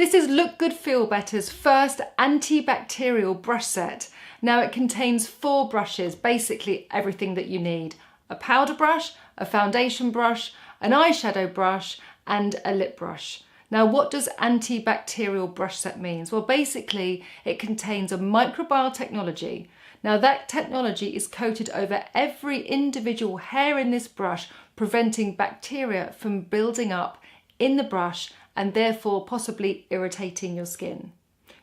This is Look Good Feel Better's first antibacterial brush set. Now it contains 4 brushes, basically everything that you need. A powder brush, a foundation brush, an eyeshadow brush and a lip brush. Now what does antibacterial brush set means? Well, basically it contains a microbial technology. Now that technology is coated over every individual hair in this brush, preventing bacteria from building up in the brush and therefore possibly irritating your skin.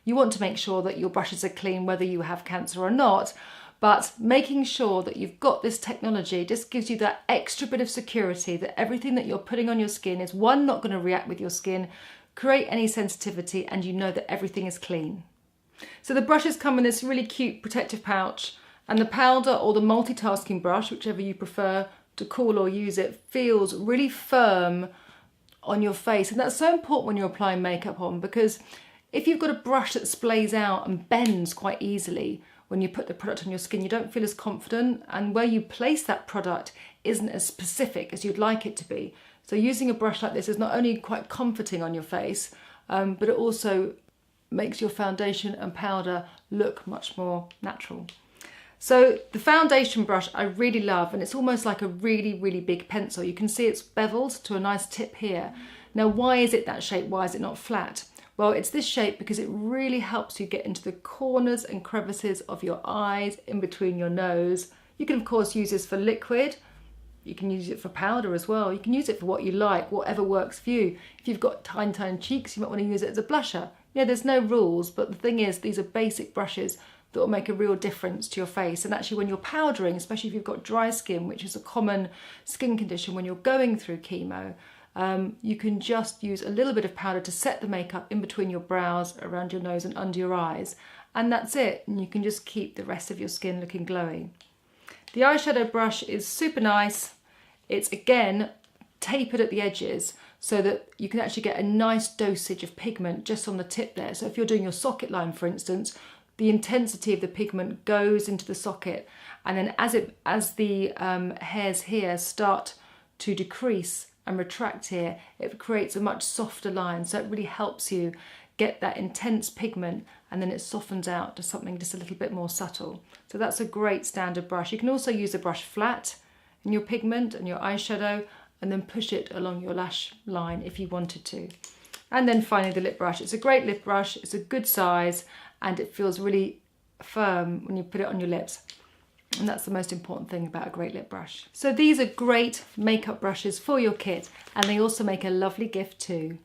You want to make sure that your brushes are clean whether you have cancer or not, but making sure that you've got this technology just gives you that extra bit of security that everything that you're putting on your skin is, one, not going to react with your skin, create any sensitivity, and you know that everything is clean. So the brushes come in this really cute protective pouch, and the powder or the multitasking brush, whichever you prefer to call or use it, feels really firm on your face. And that's so important when you're applying makeup on, because if you've got a brush that splays out and bends quite easily when you put the product on your skin, you don't feel as confident, and where you place that product isn't as specific as you'd like it to be. So using a brush like this is not only quite comforting on your face, but it also makes your foundation and powder look much more natural. So the foundation brush I really love, and it's almost like a really big pencil. You can see it's beveled to a nice tip here. Now why is it that shape? Why is it not flat? Well, it's this shape because it really helps you get into the corners and crevices of your eyes, in between your nose. You can of course use this for liquid. You can use it for powder as well. You can use it for what you like, whatever works for you. If you've got tiny cheeks, you might want to use it as a blusher. Yeah, there's no rules, but the thing is, these are basic brushes that will make a real difference to your face. And actually when you're powdering, especially if you've got dry skin, which is a common skin condition when you're going through chemo, you can just use a little bit of powder to set the makeup in between your brows, around your nose and under your eyes. And that's it. And you can just keep the rest of your skin looking glowy. The eyeshadow brush is super nice. It's again tapered at the edges so that you can actually get a nice dosage of pigment just on the tip there. So if you're doing your socket line, for instance, the intensity of the pigment goes into the socket, and then as the hairs here start to decrease and retract here, it creates a much softer line. So it really helps you get that intense pigment, and then it softens out to something just a little bit more subtle. So that's a great standard brush. You can also use a brush flat in your pigment and your eyeshadow, and then push it along your lash line if you wanted to. And then finally the lip brush. It's a great lip brush, it's a good size, and it feels really firm when you put it on your lips. And that's the most important thing about a great lip brush. So these are great makeup brushes for your kit, and they also make a lovely gift too.